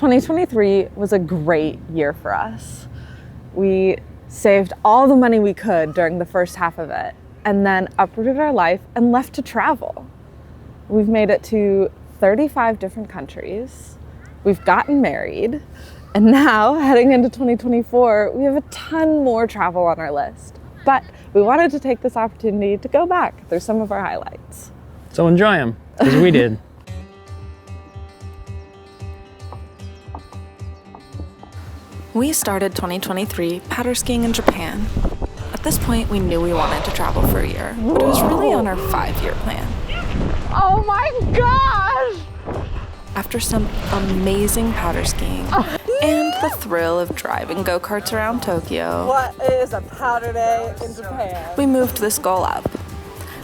2023 was a great year for us. We saved all the money we could during the first half of it, and then uprooted our life and left to travel. We've made it to 35 different countries. We've gotten married, and now heading into 2024, we have a ton more travel on our list. But we wanted to take this opportunity to go back through some of our highlights. So enjoy them, because we did. We started 2023 powder skiing in Japan. At this point, we knew we wanted to travel for a year, but it was really on our 5-year plan. Oh my gosh! After some amazing powder skiing and the thrill of driving go-karts around Tokyo, What is a powder day in Japan? we moved this goal up.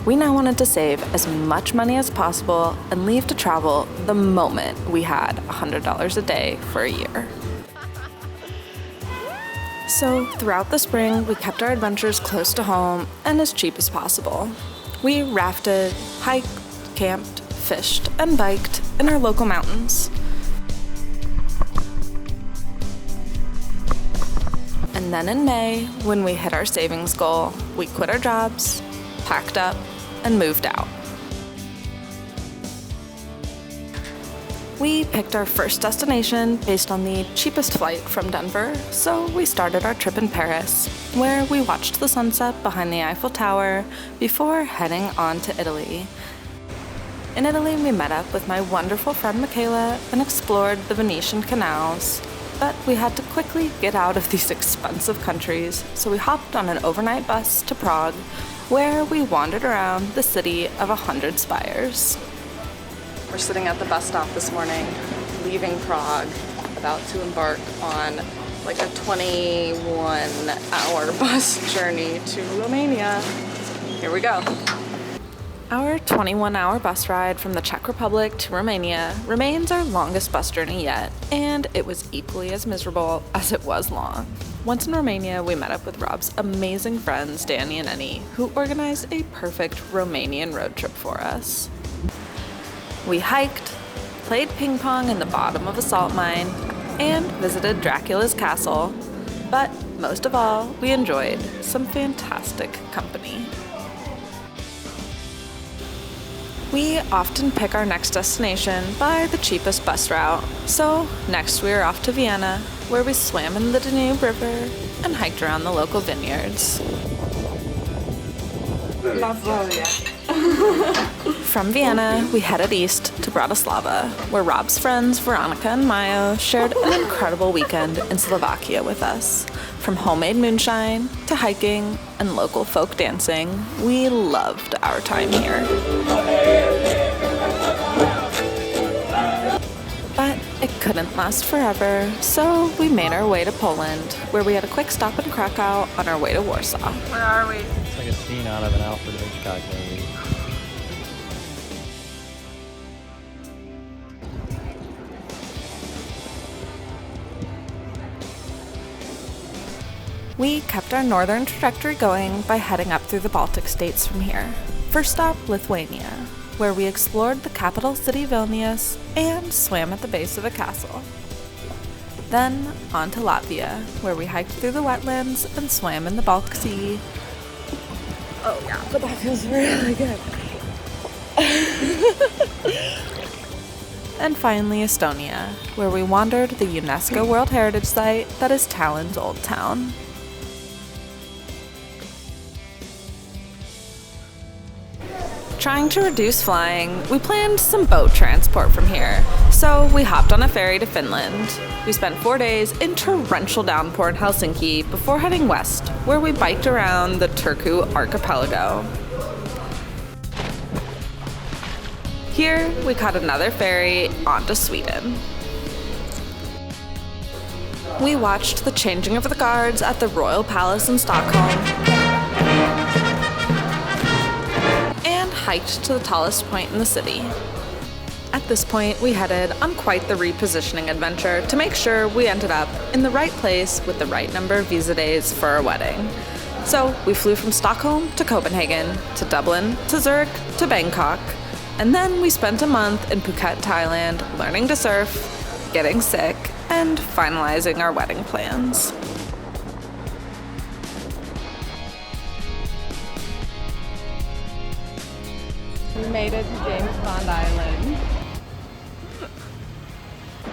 We now wanted to save as much money as possible and leave to travel the moment we had $100 a day for a year. So throughout the spring, we kept our adventures close to home and as cheap as possible. We rafted, hiked, camped, fished, and biked in our local mountains. And then in May, when we hit our savings goal, we quit our jobs, packed up, and moved out. We picked our first destination based on the cheapest flight from Denver, so we started our trip in Paris, where we watched the sunset behind the Eiffel Tower before heading on to Italy. In Italy, we met up with my wonderful friend Michaela and explored the Venetian canals, but we had to quickly get out of these expensive countries, so we hopped on an overnight bus to Prague, where we wandered around the city of 100 spires. We're sitting at the bus stop this morning, leaving Prague, about to embark on like a 21-hour bus journey to Romania. Here we go. Our 21-hour bus ride from the Czech Republic to Romania remains our longest bus journey yet, and it was equally as miserable as it was long. Once in Romania, we met up with Rob's amazing friends, Danny and Annie, who organized a perfect Romanian road trip for us. We hiked, played ping pong in the bottom of a salt mine, and visited Dracula's castle. But most of all, we enjoyed some fantastic company. We often pick our next destination by the cheapest bus route. So next we are off to Vienna, where we swam in the Danube River and hiked around the local vineyards. From Vienna, we headed east to Bratislava, where Rob's friends Veronica and Mayo shared an incredible weekend in Slovakia with us. From homemade moonshine to hiking and local folk dancing, we loved our time here. But it couldn't last forever, so we made our way to Poland, where we had a quick stop in Krakow on our way to Warsaw. Where are we? It's like a scene out of an Alfred Hitchcock movie. We kept our northern trajectory going by heading up through the Baltic states from here. First stop, Lithuania, where we explored the capital city Vilnius and swam at the base of a castle. Then on to Latvia, where we hiked through the wetlands and swam in the Baltic Sea. Oh yeah, but that feels really good. And finally Estonia, where we wandered the UNESCO World Heritage Site that is Tallinn's Old Town. Trying to reduce flying, we planned some boat transport from here, so we hopped on a ferry to Finland. We spent 4 days in torrential downpour in Helsinki before heading west, where we biked around the Turku archipelago. Here, we caught another ferry onto Sweden. We watched the changing of the guards at the Royal Palace in Stockholm, and hiked to the tallest point in the city. At this point, we headed on quite the repositioning adventure to make sure we ended up in the right place with the right number of visa days for our wedding. So we flew from Stockholm to Copenhagen, to Dublin, to Zurich, to Bangkok, and then we spent a month in Phuket, Thailand, learning to surf, getting sick, and finalizing our wedding plans. We made it to James Bond Island.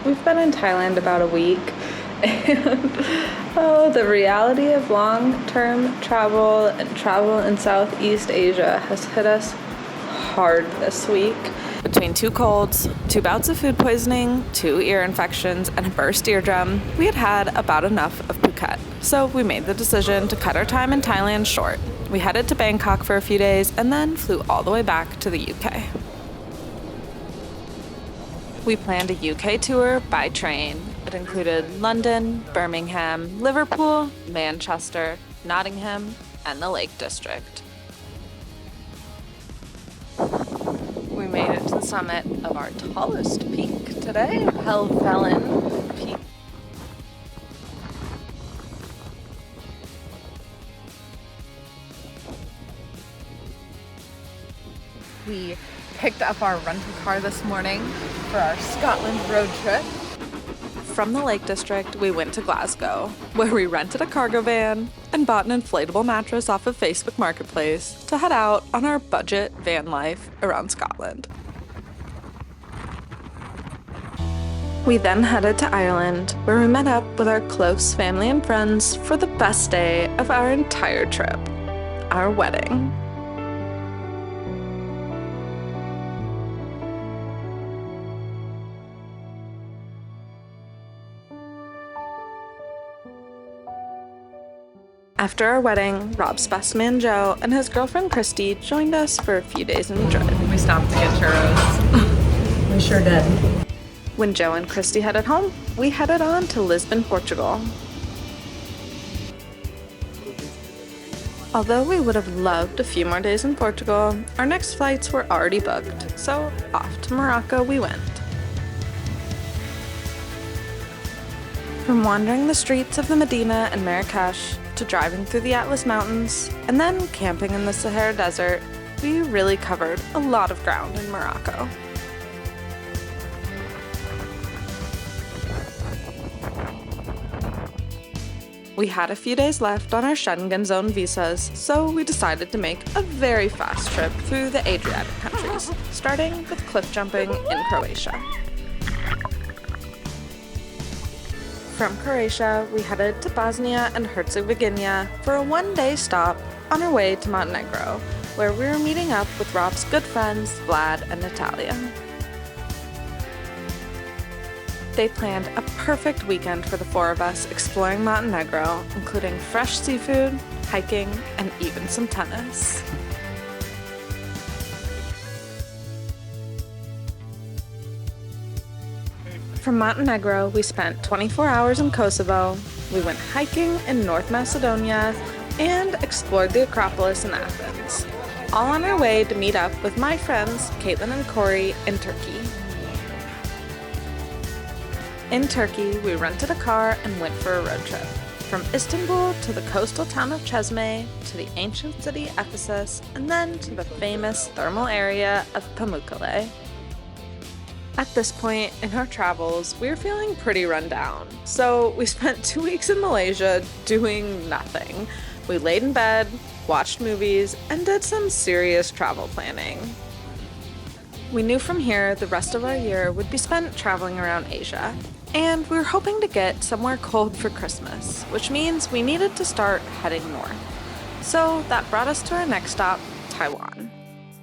We've been in Thailand about a week, and the reality of long-term travel and travel in Southeast Asia has hit us hard this week. Between 2 colds, 2 bouts of food poisoning, 2 ear infections, and a burst eardrum, we had about enough of Phuket. So we made the decision to cut our time in Thailand short. We headed to Bangkok for a few days and then flew all the way back to the UK. We planned a UK tour by train. It included London, Birmingham, Liverpool, Manchester, Nottingham, and the Lake District. We made it to the summit of our tallest peak today, Helvellyn Peak. We picked up our rental car this morning for our Scotland road trip. From the Lake District, we went to Glasgow, where we rented a cargo van and bought an inflatable mattress off of Facebook Marketplace to head out on our budget van life around Scotland. We then headed to Ireland, where we met up with our close family and friends for the best day of our entire trip, our wedding. After our wedding, Rob's best man Joe and his girlfriend Christy joined us for a few days in Madrid. We stopped to get churros. We sure did. When Joe and Christy headed home, we headed on to Lisbon, Portugal. Although we would have loved a few more days in Portugal, our next flights were already booked, so off to Morocco we went. From wandering the streets of the Medina and Marrakesh to driving through the Atlas Mountains and then camping in the Sahara Desert, we really covered a lot of ground in Morocco. We had a few days left on our Schengen zone visas, so we decided to make a very fast trip through the Adriatic countries, starting with cliff jumping in Croatia. From Croatia, we headed to Bosnia and Herzegovina for a one-day stop on our way to Montenegro, where we were meeting up with Rob's good friends, Vlad and Natalia. They planned a perfect weekend for the 4 of us exploring Montenegro, including fresh seafood, hiking, and even some tennis. From Montenegro, we spent 24 hours in Kosovo, we went hiking in North Macedonia, and explored the Acropolis in Athens, all on our way to meet up with my friends Caitlin and Corey in Turkey. In Turkey, we rented a car and went for a road trip, from Istanbul to the coastal town of Çeşme, to the ancient city Ephesus, and then to the famous thermal area of Pamukkale. At this point in our travels, we were feeling pretty run down, so we spent 2 weeks in Malaysia doing nothing. We laid in bed, watched movies, and did some serious travel planning. We knew from here the rest of our year would be spent traveling around Asia, and we were hoping to get somewhere cold for Christmas, which means we needed to start heading north. So that brought us to our next stop, Taiwan.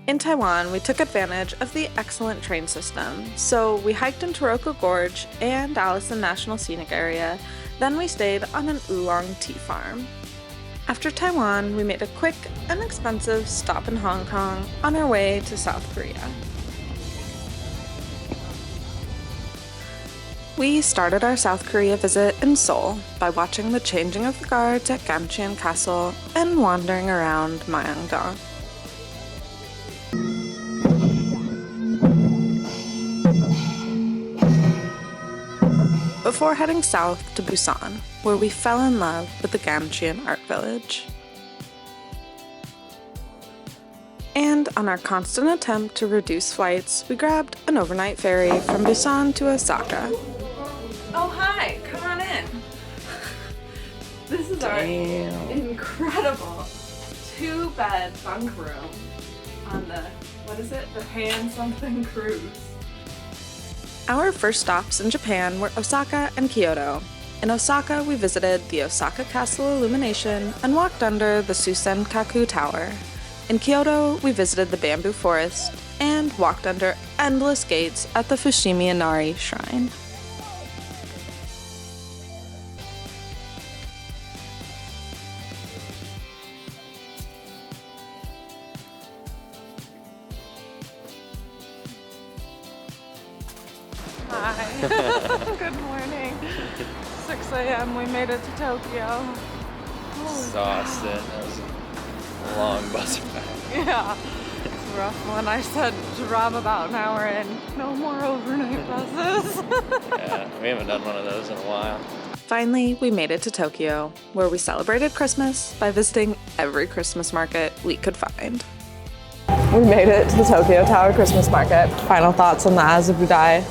In Taiwan, we took advantage of the excellent train system, so we hiked in Taroko Gorge and Allison National Scenic Area, then we stayed on an oolong tea farm. After Taiwan, we made a quick and expensive stop in Hong Kong on our way to South Korea. We started our South Korea visit in Seoul by watching the changing of the guards at Gamcheon Castle and wandering around Myeongdong. Before heading south to Busan, where we fell in love with the Gamcheon Art Village. And on our constant attempt to reduce flights, we grabbed an overnight ferry from Busan to Osaka. Oh, hi, come on in. This is our incredible 2-bed bunk room on the, what is it? The Pan something cruise. Our first stops in Japan were Osaka and Kyoto. In Osaka, we visited the Osaka Castle Illumination and walked under the Susenkaku Tower. In Kyoto, we visited the bamboo forest and walked under endless gates at the Fushimi Inari Shrine. Hi. Good morning. 6 a.m. We made it to Tokyo. Exhausted. That was a long bus ride. Yeah, it's a rough one. I said I'm about an hour in. No more overnight buses. Yeah, we haven't done one of those in a while. Finally, we made it to Tokyo, where we celebrated Christmas by visiting every Christmas market we could find. We made it to the Tokyo Tower Christmas Market. Final thoughts on the Azabudai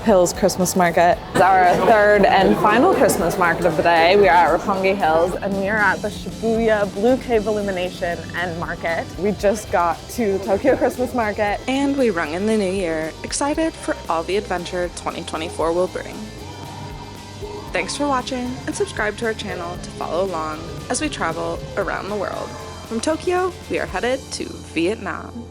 Hills Christmas Market. It's our third and final Christmas market of the day. We are at Roppongi Hills and we are at the Shibuya Blue Cave Illumination and Market. We just got to the Tokyo Christmas Market. And we rung in the new year, excited for all the adventure 2024 will bring. Thanks for watching and subscribe to our channel to follow along as we travel around the world. From Tokyo, we are headed to Vietnam.